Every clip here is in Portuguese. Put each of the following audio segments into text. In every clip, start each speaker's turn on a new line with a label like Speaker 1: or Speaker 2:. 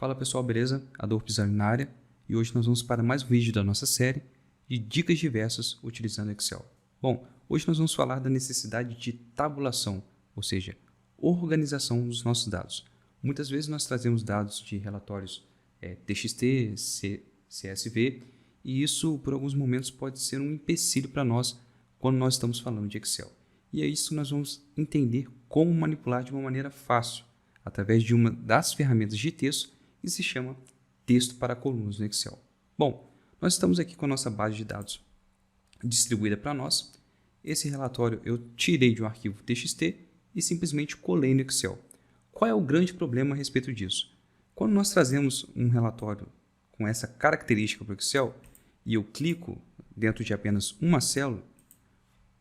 Speaker 1: Fala pessoal, beleza? Adolfo Pisani na área e hoje nós vamos para mais um vídeo da nossa série de dicas diversas utilizando Excel. Bom, hoje nós vamos falar da necessidade de tabulação, ou seja, organização dos nossos dados. Muitas vezes nós trazemos dados de relatórios TXT, CSV e isso por alguns momentos pode ser um empecilho para nós quando nós estamos falando de Excel. E é isso que nós vamos entender como manipular de uma maneira fácil, através de uma das ferramentas de texto que se chama texto para colunas no Excel. Bom, nós estamos aqui com a nossa base de dados distribuída para nós. Esse relatório eu tirei de um arquivo TXT e simplesmente colei no Excel. Qual é o grande problema a respeito disso? Quando nós trazemos um relatório com essa característica para o Excel e eu clico dentro de apenas uma célula,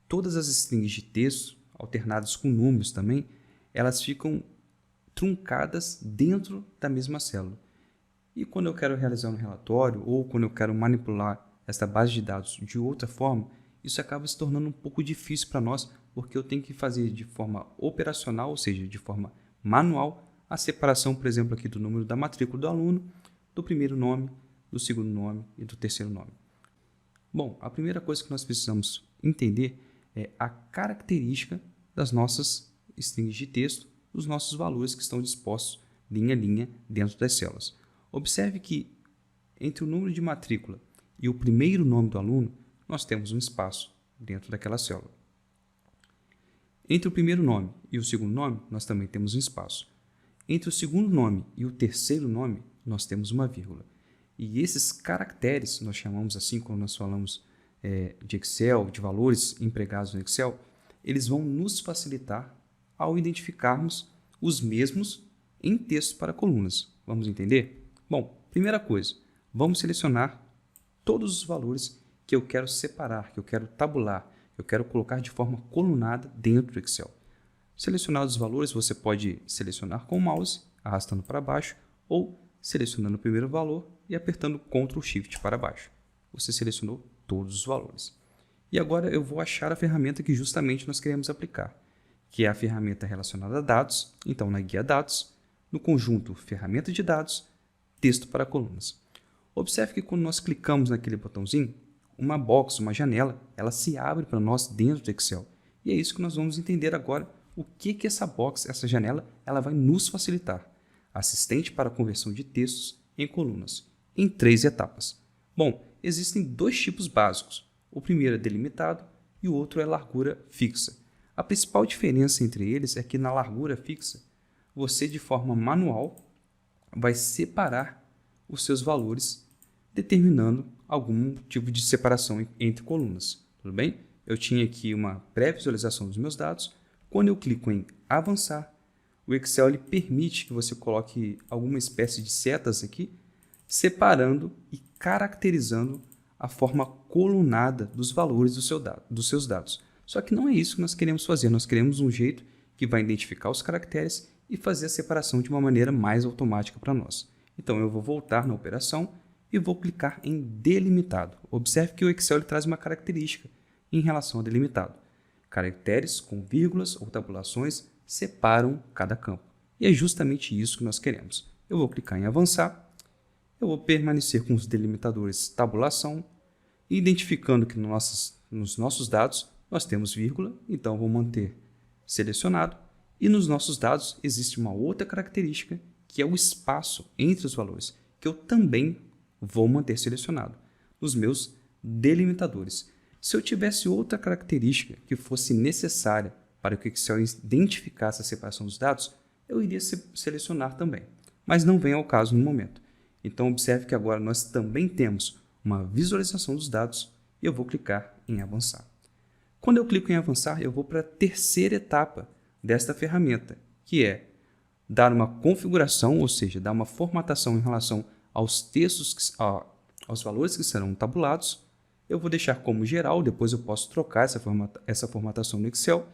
Speaker 1: todas as strings de texto, alternadas com números também, elas ficam truncadas dentro da mesma célula. E quando eu quero realizar um relatório ou quando eu quero manipular essa base de dados de outra forma, isso acaba se tornando um pouco difícil para nós, porque eu tenho que fazer de forma operacional, ou seja, de forma manual, a separação, por exemplo, aqui do número da matrícula do aluno, do primeiro nome, do segundo nome e do terceiro nome. Bom, a primeira coisa que nós precisamos entender é a característica das nossas strings de texto, os nossos valores que estão dispostos linha a linha dentro das células. Observe que entre o número de matrícula e o primeiro nome do aluno, nós temos um espaço dentro daquela célula. Entre o primeiro nome e o segundo nome, nós também temos um espaço. Entre o segundo nome e o terceiro nome, nós temos uma vírgula. E esses caracteres, nós chamamos assim quando nós falamos de Excel, de valores empregados no Excel, eles vão nos facilitar ao identificarmos os mesmos em texto para colunas. Vamos entender? Bom, primeira coisa, vamos selecionar todos os valores que eu quero separar, que eu quero tabular, que eu quero colocar de forma colunada dentro do Excel. Selecionados os valores, você pode selecionar com o mouse, arrastando para baixo, ou selecionando o primeiro valor e apertando Ctrl Shift para baixo. Você selecionou todos os valores. E agora eu vou achar a ferramenta que justamente nós queremos aplicar, que é a ferramenta relacionada a dados. Então, na guia dados, no conjunto ferramenta de dados, texto para colunas. Observe que quando nós clicamos naquele botãozinho, uma box, uma janela, ela se abre para nós dentro do Excel. E é isso que nós vamos entender agora, o que essa box, essa janela, ela vai nos facilitar. Assistente para a conversão de textos em colunas, em 3 etapas. Bom, existem 2 tipos básicos. O primeiro é delimitado e o outro é largura fixa. A principal diferença entre eles é que na largura fixa, você de forma manual vai separar os seus valores, determinando algum tipo de separação entre colunas. Tudo bem? Eu tinha aqui uma pré-visualização dos meus dados. Quando eu clico em avançar, o Excel ele permite que você coloque alguma espécie de setas aqui, separando e caracterizando a forma colunada dos valores dos seus dados. Só que não é isso que nós queremos fazer. Nós queremos um jeito que vai identificar os caracteres e fazer a separação de uma maneira mais automática para nós. Então, eu vou voltar na operação e vou clicar em delimitado. Observe que o Excel ele traz uma característica em relação ao delimitado. Caracteres com vírgulas ou tabulações separam cada campo. E é justamente isso que nós queremos. Eu vou clicar em avançar. Eu vou permanecer com os delimitadores tabulação, identificando que nos nossos dados nós temos vírgula, então vou manter selecionado. E nos nossos dados existe uma outra característica, que é o espaço entre os valores, que eu também vou manter selecionado nos meus delimitadores. Se eu tivesse outra característica que fosse necessária para que o Excel identificasse a separação dos dados, eu iria selecionar também, mas não vem ao caso no momento. Então, observe que agora nós também temos uma visualização dos dados e eu vou clicar em avançar. Quando eu clico em avançar, eu vou para a terceira etapa desta ferramenta, que é dar uma configuração, ou seja, dar uma formatação em relação aos textos, aos valores que serão tabulados. Eu vou deixar como geral, depois eu posso trocar essa formatação no Excel.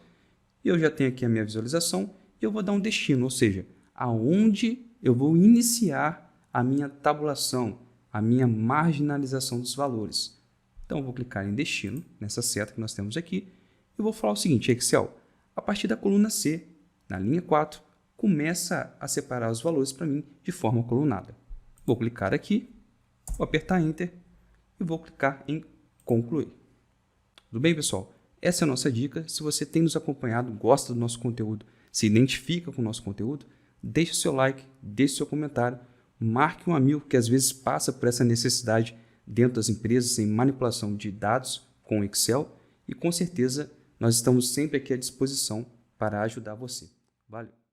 Speaker 1: E eu já tenho aqui a minha visualização e eu vou dar um destino, ou seja, aonde eu vou iniciar a minha tabulação, a minha marginalização dos valores. Então, eu vou clicar em destino, nessa seta que nós temos aqui, e vou falar o seguinte: Excel, a partir da coluna C, na linha 4, começa a separar os valores para mim de forma colunada. Vou clicar aqui, vou apertar Enter e vou clicar em concluir. Tudo bem, pessoal? Essa é a nossa dica. Se você tem nos acompanhado, gosta do nosso conteúdo, se identifica com o nosso conteúdo, deixe o seu like, deixe o seu comentário, marque um amigo que às vezes passa por essa necessidade dentro das empresas em manipulação de dados com Excel e com certeza nós estamos sempre aqui à disposição para ajudar você. Valeu!